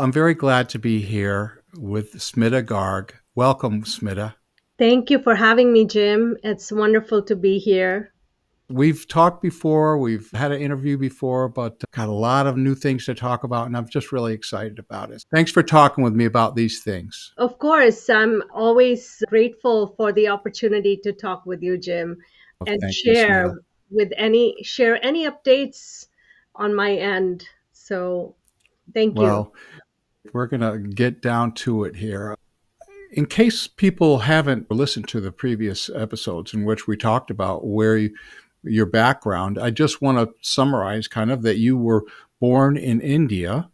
I'm very glad to be here with Smita Garg. Welcome, Smita. Thank you for having me, Jim. It's wonderful to be here. We've talked before, we've had an interview before, but got a lot of new things to talk about, and I'm just really excited about it. Thanks for talking with me about these things. Of course, I'm always grateful for the opportunity to talk with you, Jim, Oh, and thank you, Smita. share any updates on my end. So, thank you. Well, we're going to get down to it here. In case people haven't listened to the previous episodes in which we talked about your background, I just want to summarize kind of that you were born in India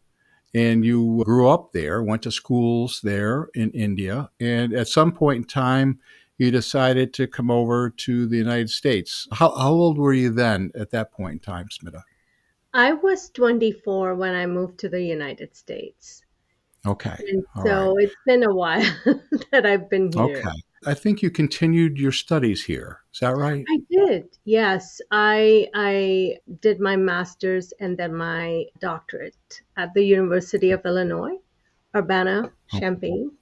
and you grew up there, went to schools there in India, and at some point in time, you decided to come over to the United States. How old were you then at that point in time, Smita? I was 24 when I moved to the United States. Okay, And all right. so it's been a while that I've been here. Okay. I think you continued your studies here. Is that right? I did. Yes, I did my master's and then my doctorate at the University of Illinois, Urbana-Champaign.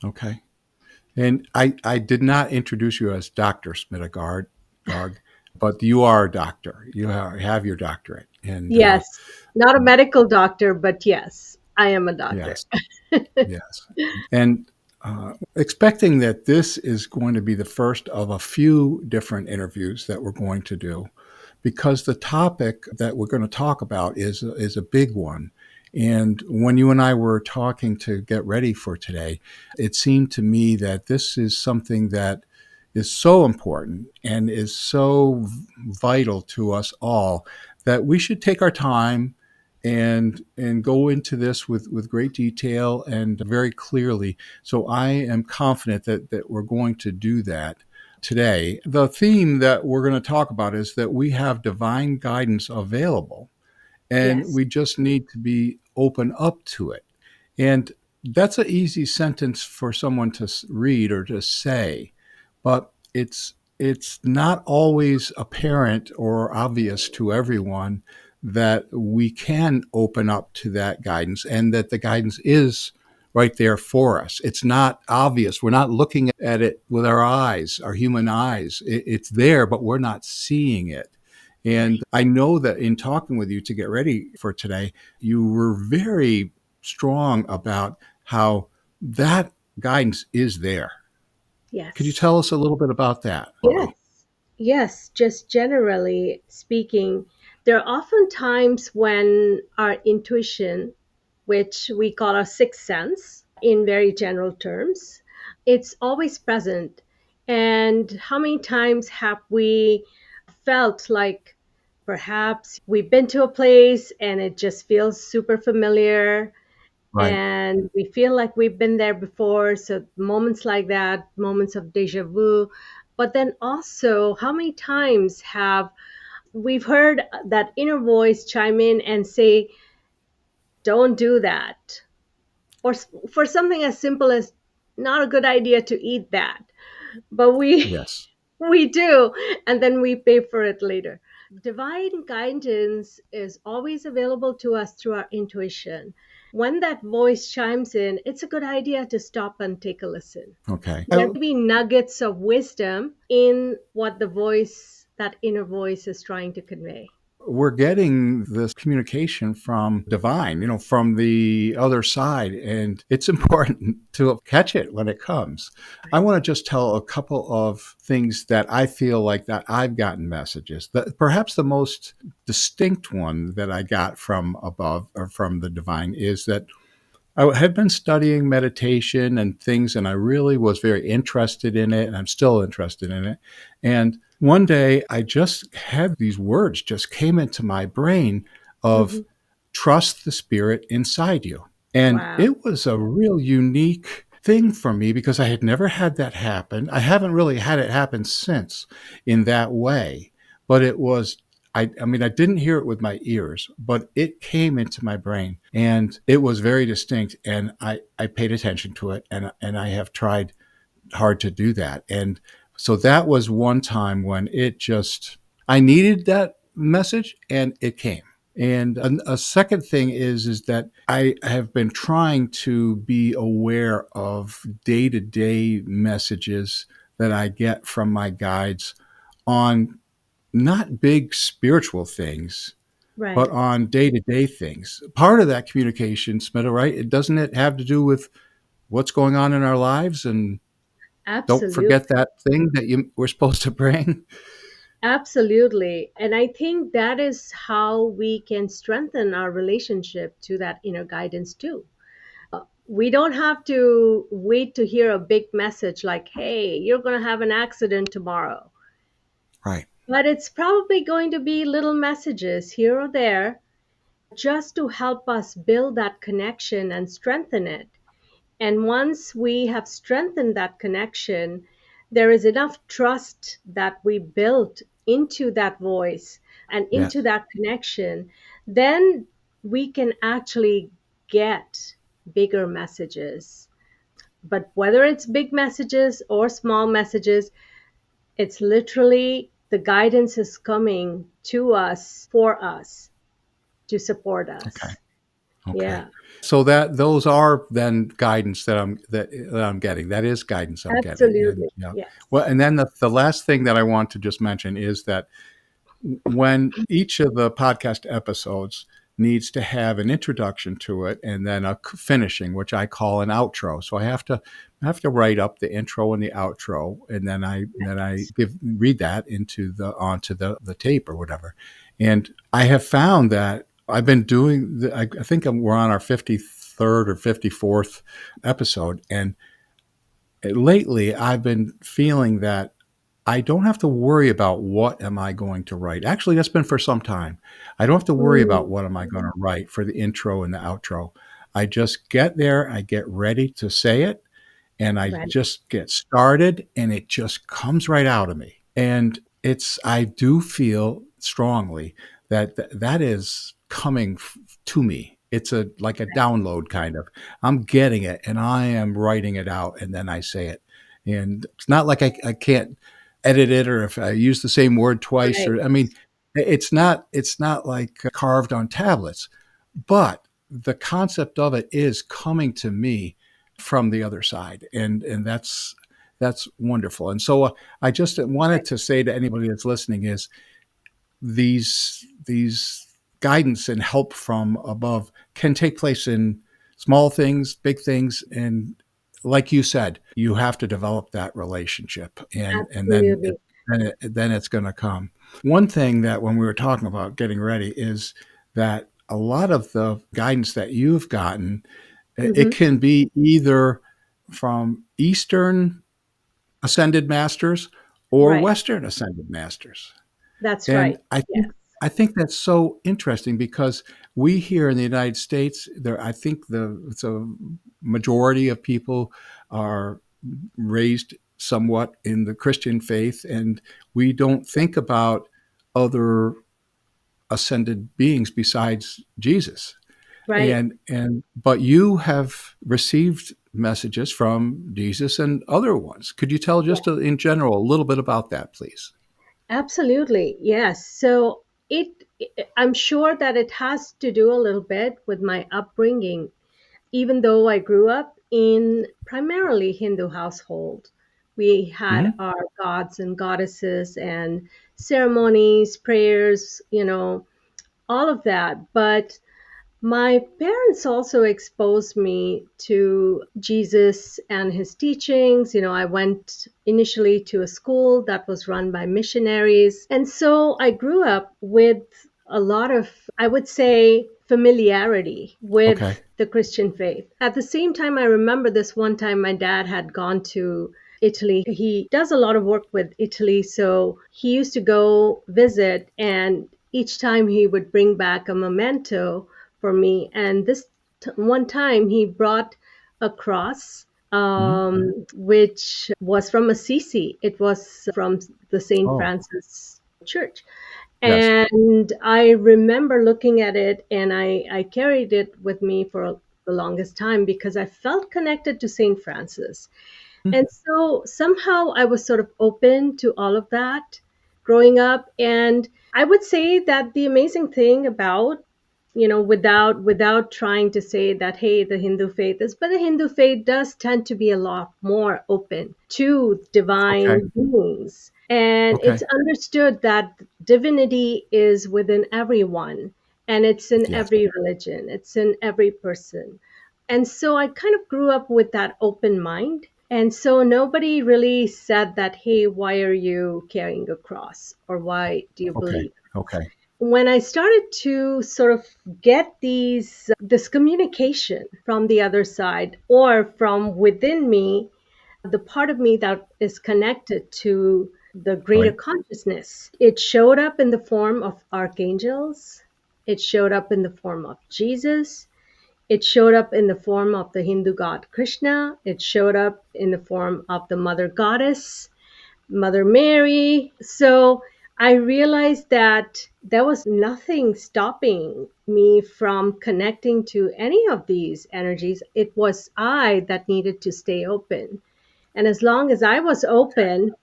Okay. And I did not introduce you as Dr. Smita Garg, but you are a doctor. Have your doctorate. And Yes, not a medical doctor, but yes, I am a doctor. yes, yes. And expecting that this is going to be the first of a few different interviews that we're going to do, because the topic that we're going to talk about is a big one. And when you and I were talking to get ready for today, it seemed to me that this is something that is so important and is so vital to us all that we should take our time and go into this with great detail and very clearly. So I am confident that we're going to do that today. The theme that we're going to talk about is that we have divine guidance available and Yes, we just need to be open up to it. And that's an easy sentence for someone to read or to say, but it's not always apparent or obvious to everyone that we can open up to that guidance and that the guidance is right there for us. It's not obvious. We're not looking at it with our eyes, our human eyes. It's there, but we're not seeing it. And right. I know that in talking with you to get ready for today, you were very strong about how that guidance is there. Could you Yes. tell us a little bit about that for Yes. me? Yes, just generally speaking, there are often times when our intuition, which we call our sixth sense in very general terms, it's always present. And how many times have we felt like perhaps we've been to a place and it just feels super familiar Right. and we feel like we've been there before? So, moments like that, moments of deja vu. But then also, how many times have we've heard that inner voice chime in and say, don't do that? Or for something as simple as, not a good idea to eat that. But we Yes. we do, and then we pay for it later. Divine guidance is always available to us through our intuition. When that voice chimes in, it's a good idea to stop and take a listen. Okay. There may be nuggets of wisdom in what that inner voice is trying to convey. We're getting this communication from divine, from the other side, and it's important to catch it when it comes. I Right. want to just tell a couple of things that I feel like that I've gotten messages. That perhaps the most distinct one that I got from above or from the divine is that I had been studying meditation and things, and I really was very interested in it, and I'm still interested in it. And one day I just had these words just came into my brain of Hmm. trust the spirit inside you. And Wow. it was a real unique thing for me because I had never had that happen. I haven't really had it happen since in that way, but it was I mean, I didn't hear it with my ears, but it came into my brain and it was very distinct. And I paid attention to it and I have tried hard to do that. And so that was one time when I needed that message and it came. And a second thing is that I have been trying to be aware of day-to-day messages that I get from my guides on not big spiritual things, but Right. on day-to-day things. Part of that communication, Smita, right? Doesn't it have to do with what's going on in our lives? And don't forget Absolutely. that thing that we're supposed to bring. Absolutely. And I think that is how we can strengthen our relationship to that inner guidance too. We don't have to wait to hear a big message like, hey, you're going to have an accident tomorrow. Right. But it's probably going to be little messages here or there just to help us build that connection and strengthen it. And once we have strengthened that connection, there is enough trust that we built into that voice and into Yes. that connection, then we can actually get bigger messages. But whether it's big messages or small messages, it's literally the guidance is coming to us for us to support Okay. us. Okay. Yeah, So that those are then guidance that I'm getting. That is guidance I'm getting. And absolutely. yeah. Yes. Well, and then the last thing that I want to just mention is that when each of the podcast episodes needs to have an introduction to it and then a finishing, which I call an outro. So I have to write up the intro and the outro, and then I read that into the onto the tape or whatever. And I have found that I've been doing. I think we're on our 53rd or 54th episode, and lately I've been feeling that I don't have to worry about what am I going to write. Actually, that's been for some time. I don't have to worry Mm, about what am I going to write for the intro and the outro. I just get there, I get ready to say it, and I right, just get started and it just comes right out of me. And I do feel strongly that that is coming to me. It's like a download kind of. I'm getting it and I am writing it out and then I say it. And it's not like I can't edit it or if I use the same word twice right, or I mean it's not like carved on tablets, but the concept of it is coming to me from the other side, and that's wonderful. And so I just wanted right, to say to anybody that's listening is these guidance and help from above can take place in small things, big things, and like you said, you have to develop that relationship, and absolutely. then it's going to come. One thing that when we were talking about getting ready is that a lot of the guidance that you've gotten, it Hmm. can be either from Eastern ascended masters or Right, Western ascended masters. that's And right. I Yes, think I think that's so interesting because we here in the United States, I think it's a majority of people are raised somewhat in the Christian faith, and we don't think about other ascended beings besides Jesus. right. And but you have received messages from Jesus and other ones. Could you tell Yeah, just in general a little bit about that, please? absolutely. Yes. So I'm sure that it has to do a little bit with my upbringing. Even though I grew up in primarily Hindu household, we had Hmm. our gods and goddesses and ceremonies, prayers, all of that. But my parents also exposed me to Jesus and his teachings. I went initially to a school that was run by missionaries. And so I grew up with a lot of, I would say, familiarity with Okay. the Christian faith. At the same time, I remember this one time my dad had gone to Italy. He does a lot of work with Italy. So he used to go visit, and each time he would bring back a memento for me. And this one time he brought a cross, Hmm. which was from Assisi. It was from the St. Oh, Francis Church. yes. And I remember looking at it, and I carried it with me for the longest time because I felt connected to St. Francis. And so somehow I was sort of open to all of that growing up. And I would say that the amazing thing about without trying to say that, hey, the Hindu faith is, but the Hindu faith does tend to be a lot more open to Okay. divine beings, and Okay. it's understood that divinity is within everyone, and it's in Yes. every religion, it's in every person. And so I kind of grew up with that open mind, and so nobody really said that, hey, why are you carrying a cross, or why do you Okay. believe? Okay. When I started to sort of get this communication from the other side or from within me, the part of me that is connected to the greater Right. consciousness, it showed up in the form of archangels. It showed up in the form of Jesus. It showed up in the form of the Hindu god Krishna. It showed up in the form of the mother goddess, Mother Mary. So I realized that there was nothing stopping me from connecting to any of these energies. It was I that needed to stay open. And as long as I was open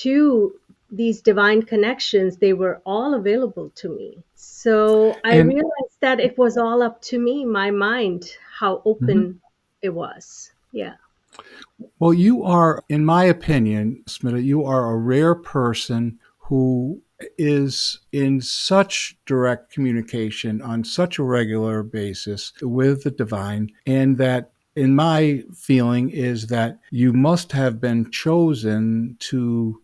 to these divine connections, they were all available to me. So I And realized that it was all up to me, my mind, how mhm. open it was. Yeah. Well, you are, in my opinion, Smita, you are a rare person who is in such direct communication on such a regular basis with the divine, and that, in my feeling, is that you must have been chosen to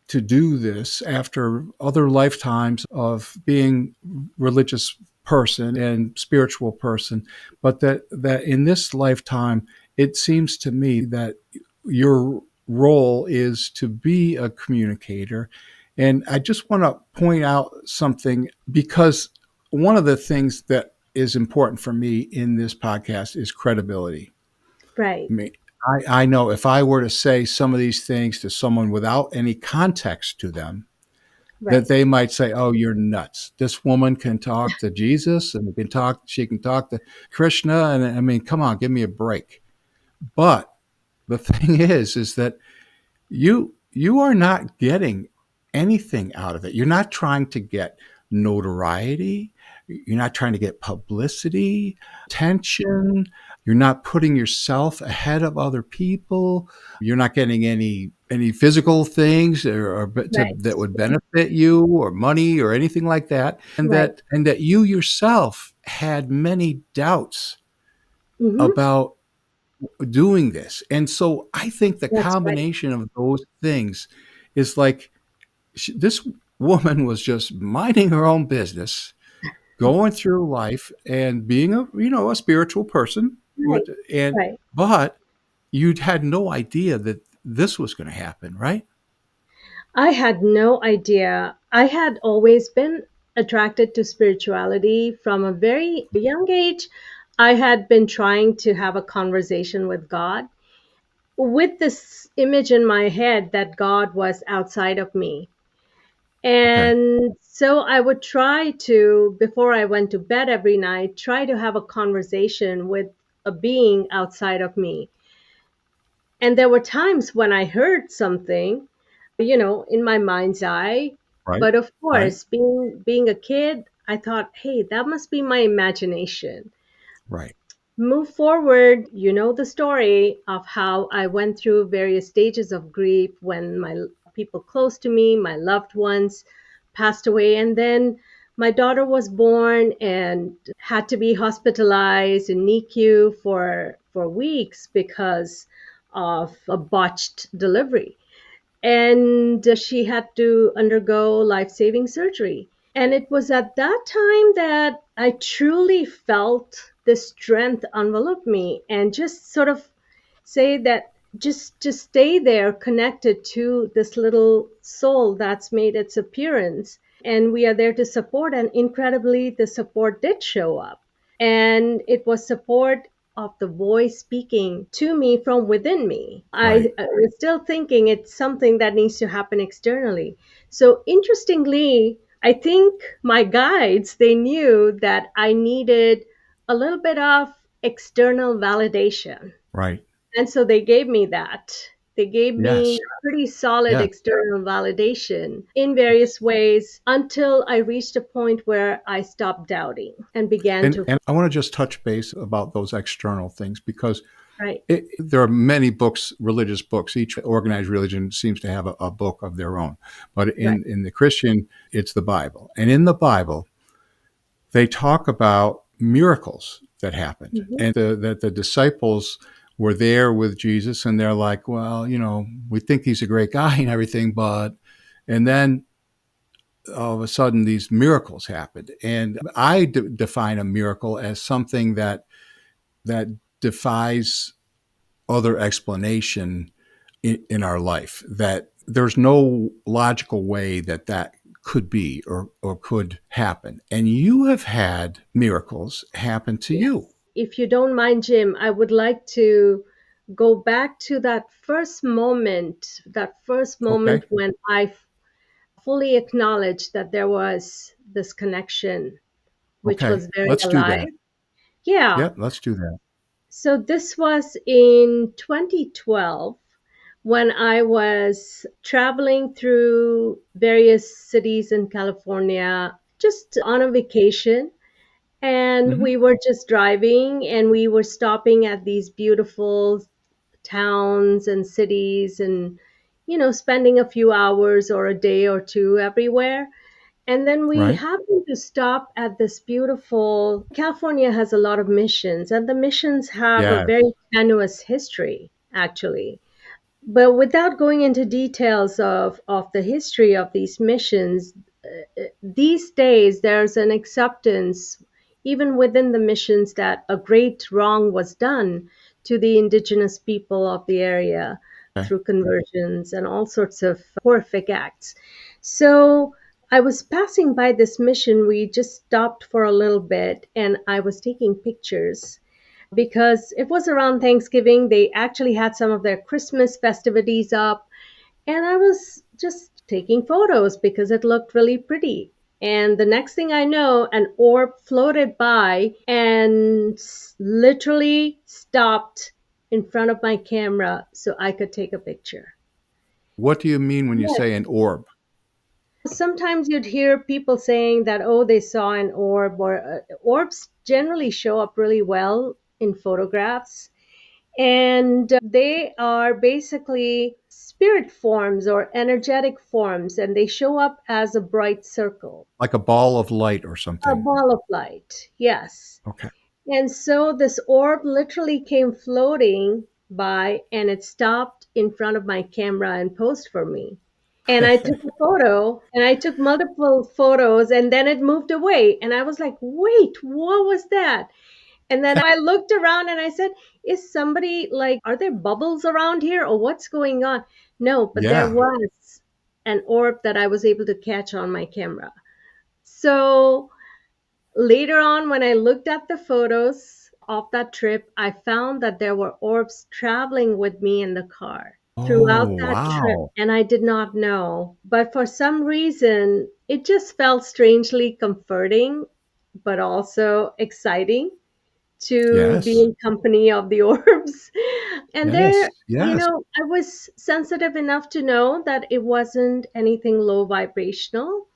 do this after other lifetimes of being religious person and spiritual person, but that in this lifetime it seems to me that your role is to be a communicator. And I just want to point out something, because one of the things that is important for me in this podcast is credibility. Right. I mean, I know if I were to say some of these things to someone without any context to them, that Right. they might say, "Oh, you're nuts. This woman can talk to Jesus, and she can talk to Krishna, and I mean, come on, give me a break." But the thing is that you are not getting anything out of it. You're not trying to get notoriety. You're not trying to get publicity, attention. You're not putting yourself ahead of other people. You're not getting any physical things that Right. would benefit you, or money, or anything like that. And Right. that you yourself had many doubts Hmm. about doing this. And so I think the That's right. combination of those things is like, this woman was just minding her own business, going through life and being a spiritual person, Right. and Right. but you'd had no idea that this was going to happen, right? I had no idea. I had always been attracted to spirituality from a very young age. I had been trying to have a conversation with God with this image in my head that God was outside of me. Okay. And so I would try to, before I went to bed every night, try to have a conversation with a being outside of me. And there were times when I heard something, in my mind's eye. Right. But of Right. course, being a kid, I thought, hey, that must be my imagination. Right. Move forward, you know the story of how I went through various stages of grief when my people close to me, my loved ones, passed away. And then my daughter was born and had to be hospitalized in NICU for weeks because of a botched delivery. And she had to undergo life saving surgery. And it was at that time that I truly felt the strength envelop me and just sort of say that, just stay there connected to this little soul that's made its appearance, and we are there to support. And incredibly, the support did show up, and it was support of the voice speaking to me from within me. Right. I was still thinking it's something that needs to happen externally. So interestingly, I think my guides, they knew that I needed a little bit of external validation. Right. And so they gave me that. They gave Yes. me pretty solid Yeah. external validation in various ways until I reached a point where I stopped doubting and began to, And I want to just touch base about those external things because right, there are many books, religious books. Each organized religion seems to have a book of their own. But right. in the Christian, it's the Bible. And in the Bible, they talk about miracles that happened Mhm. and that the disciples were there with Jesus and they're like, well, we think he's a great guy and everything, but, and then all of a sudden these miracles happened. And I define a miracle as something that defies other explanation in our life, that there's no logical way that could be or could happen. And you have had miracles happen to you. Yes. If you don't mind, Jim, I would like to go back to that first Okay. moment when I fully acknowledged that there was this connection, which Okay. was very Let's do alive. that. Yeah. Yep. Let's do that. So this was in 2012 when I was traveling through various cities in California just on a vacation. And Hmm. we were just driving and we were stopping at these beautiful towns and cities and, spending a few hours or a day or two everywhere. And then we Right. happened to stop at this beautiful. California has a lot of missions, and the missions have a Yeah. very tenuous history, actually. But without going into details of the history of these missions, these days there's an acceptance, even within the missions, that a great wrong was done to the indigenous people of the area Okay. through conversions and all sorts of horrific acts. So I was passing by this mission. We just stopped for a little bit and I was taking pictures because it was around Thanksgiving. They actually had some of their Christmas festivities up, and I was just taking photos because it looked really pretty. And the next thing I know, an orb floated by and literally stopped in front of my camera so I could take a picture. What do you mean when you Yes. say an orb? Sometimes you'd hear people saying that, oh, they saw an orb, or orbs generally show up really well in photographs. And they are basically spirit forms or energetic forms, and they show up as a bright circle, Like a ball of light or a something? ball of light. Yes. Okay. And so this orb literally came floating by and it stopped in front of my camera and posed for me. And I took a photo and I took multiple photos and then it moved away. And I was like, wait, what was that? And then I looked around and I said, is somebody like, are there bubbles around here or what's going on? No, but there Yeah. was an orb that I was able to catch on my camera. So later on, when I looked at the photos of that trip, I found that there were orbs traveling with me in the car throughout Oh, that trip. wow. And I did not know. But for some reason, it just felt strangely comforting, but also exciting to be Yes. in company of the orbs. And there, Yes. Yes. I was sensitive enough to know that it wasn't anything low vibrational.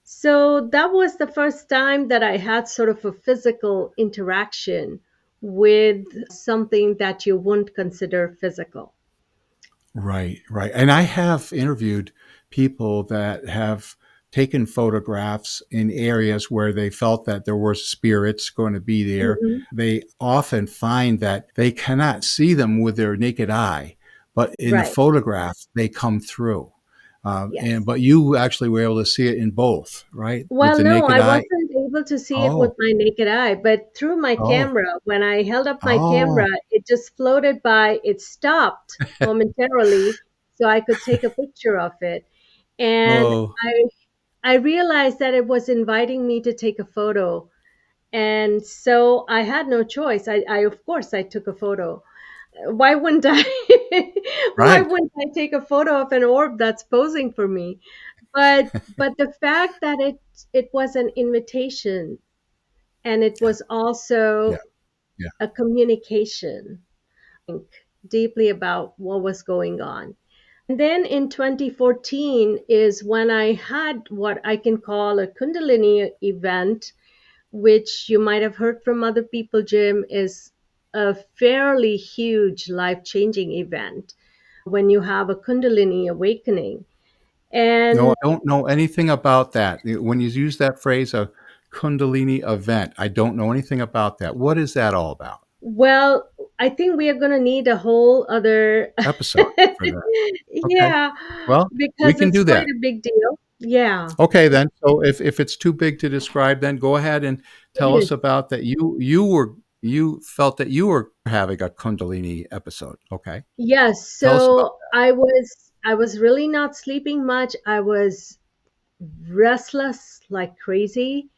So that was the first time that I had sort of a physical interaction with something that you wouldn't consider physical. Right, right. And I have interviewed people that have taken photographs in areas where they felt that there were spirits going to be there. Mhm. They often find that they cannot see them with their naked eye, but in the Right. photograph, they come through. And Yes. but you actually were able to see it in both, right? With Well, the no, naked I eye. wasn't able to see it with Oh, my naked eye, but through my oh, camera, when I held up my camera, oh, it just floated by, it stopped momentarily so I could take a picture of it. And oh, I I realized that it was inviting me to take a photo. And so I had no choice. I of course I took a photo. Why wouldn't I why right. wouldn't I take a photo of an orb that's posing for me? But the fact that it was an invitation and it Yeah, was yeah, also yeah. a communication. deeply about what was going on. And then in 2014 is when I had what I can call a Kundalini event, which you might have heard from other people, Jim, is a fairly huge life changing event when you have a Kundalini awakening. No, And I don't know anything about that. When you use that phrase, a Kundalini event, I don't know anything about that. What is that all about? well, I think we are going to need a whole other, Episode for that. Okay. yeah, Well, we because can it's do quite that. a big deal. Yeah, Okay, then. So if it's too big to describe, then go ahead and tell it us is. about that. You felt that you were having a Kundalini episode. Okay. Yes, Tell us about so I was really not sleeping much. I was restless like crazy.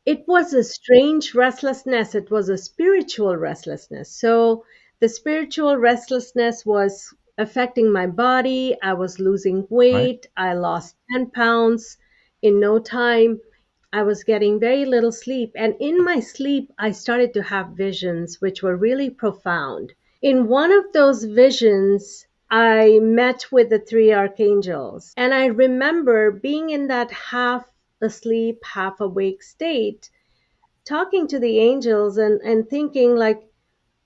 It was a strange restlessness. It was a spiritual restlessness. So the spiritual restlessness was affecting my body. I was losing that, right? weight. I lost 10 pounds in no time. I was getting very little sleep. And in my sleep, I started to have visions, which were really profound. In one of those visions, I met with the three archangels. And I remember being in that half asleep, half awake state, talking to the angels and thinking, like,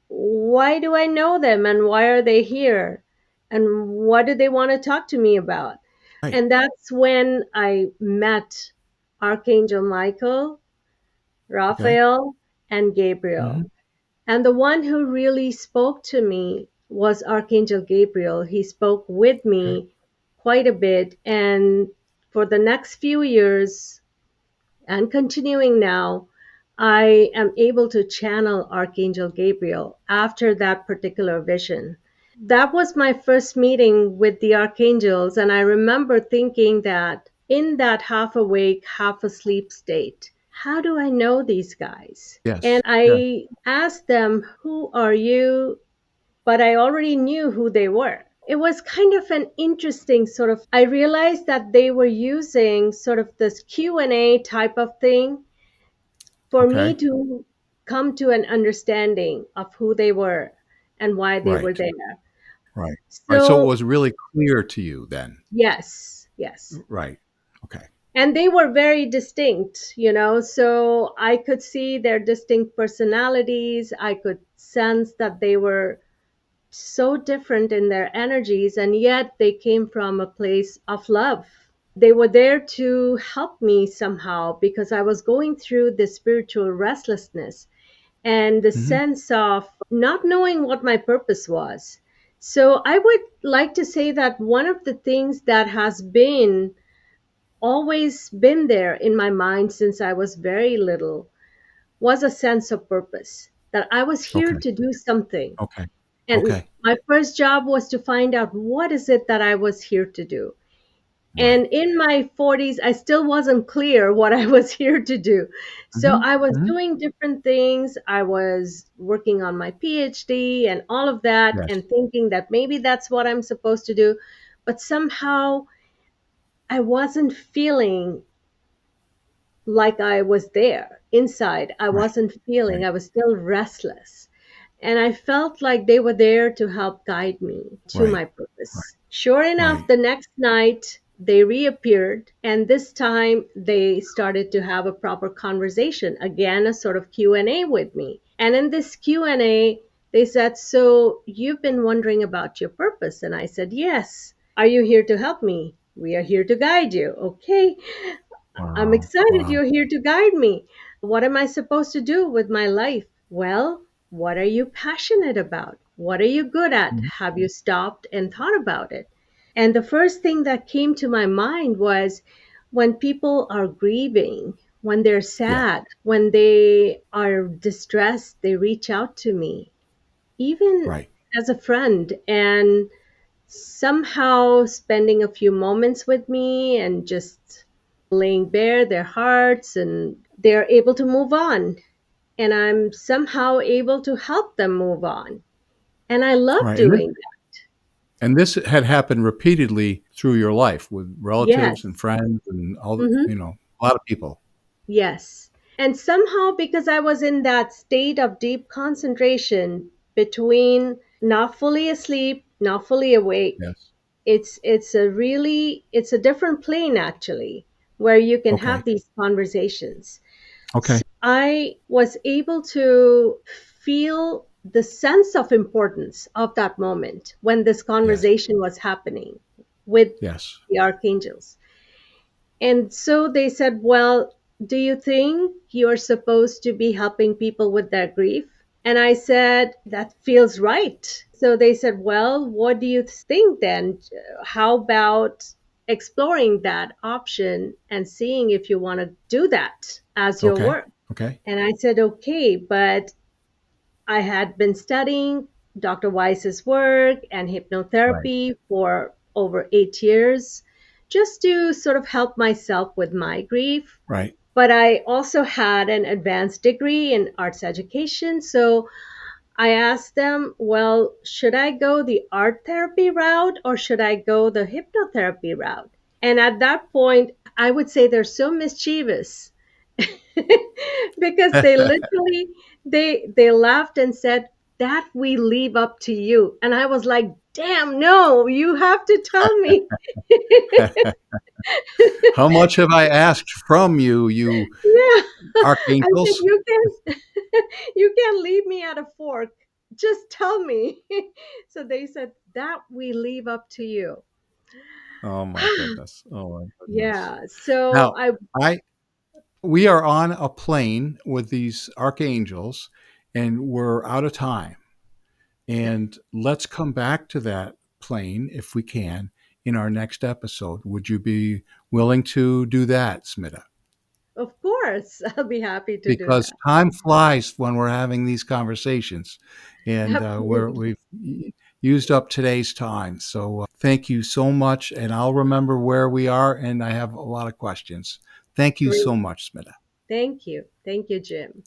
why do I know them and why are they here? And what do they want to talk to me about? Right. And that's when I met Archangel Michael, Okay. Raphael, and Hmm. Gabriel. And the one who really spoke to me was Archangel Gabriel. He spoke with Okay. me quite a bit. And for the next few years, and continuing now, I am able to channel Archangel Gabriel after that particular vision. That was my first meeting with the archangels, and I remember thinking that in that half awake, half asleep state, how do I know these guys? And Yes. Yes. I asked them, who are you? But I already knew who they were. It was kind of an interesting sort of, I realized that they were using sort of this Q&A type of thing for me Okay. to come to an understanding of who they were and why they were Right. there. Right. Right. So it So, was really clear to you then. yes, yes. Right. Okay. And they were very distinct, so I could see their distinct personalities. I could sense that they were so different in their energies, and yet they came from a place of love. They were there to help me somehow because I was going through this spiritual restlessness and the Hmm. sense of not knowing what my purpose was. So I would like to say that one of the things that has been always been there in my mind since I was very little was a sense of purpose, that I was here Okay. to do something. Okay. And Okay. my first job was to find out what is it that I was here to do. Right. And in my 40s, I still wasn't clear what I was here to do. So Hmm. I was Hmm. doing different things. I was working on my PhD and all of that, Yes. and thinking that maybe that's what I'm supposed to do. But somehow I wasn't feeling like I was there inside. I Right. wasn't feeling, Right. I was still restless. And I felt like they were there to help guide me to Right. my purpose. Sure enough, Right. the next night they reappeared, and this time they started to have a proper conversation, again a sort of Q&A with me. And in this Q&A, they said, "So you've been wondering about your purpose?" And I said, "Yes." "Are you here to help me?" "We are here to guide you." "Okay, I'm Wow. excited Wow. you're here to guide me. What am I supposed to do with my life?" "Well, what are you passionate about? What are you good at? Mhm. Have you stopped and thought about it?" And the first thing that came to my mind was, when people are grieving, when they're Yeah. sad, when they are distressed, they reach out to me, even Right. as a friend, and somehow spending a few moments with me and just laying bare their hearts, and they're able to move on, and I'm somehow able to help them move on, and I love Right. doing that. And this had happened repeatedly through your life with relatives and Yes. friends and Hmm. a lot of people. Yes. And somehow, because I was in that state of deep concentration between not fully asleep, not fully awake. Yes. It's a different plane actually, where you can Okay. have these conversations. Okay. I was able to feel the sense of importance of that moment when this Yes. conversation was happening with Yes. the archangels. And so they said, well, do you think you're supposed to be helping people with their grief? And I said, that feels right. So they said, well, what do you think then? How about exploring that option and seeing if you want to do that as your Okay. work? Okay. And I said, okay, but I had been studying Dr. Weiss's work and Right. hypnotherapy for over 8 years just to sort of help myself with my grief. Right. But I also had an advanced degree in arts education. So I asked them, well, should I go the art therapy route or should I go the hypnotherapy route? And at that point, I would say they're so mischievous because they literally they laughed and said that we leave up to you. And I was like, damn, no, you have to tell me. How much have I asked from you, you Yeah. I said, archangels? you can you can't leave me at a fork. Just tell me. So they said that we leave up to you. Oh my goodness. Oh my goodness. Yeah. So Now, I I we are on a plane with these archangels and we're out of time. And let's come back to that plane if we can in our next episode. Would you be willing to do that, Smita? of course I'll be happy to do Because that. time flies when we're having these conversations, and Absolutely. we've used up today's time. So thank you so much, and I'll remember where we are. And I have a lot of questions. Thank you Great. so much, Smita. Thank you. Thank you, Jim.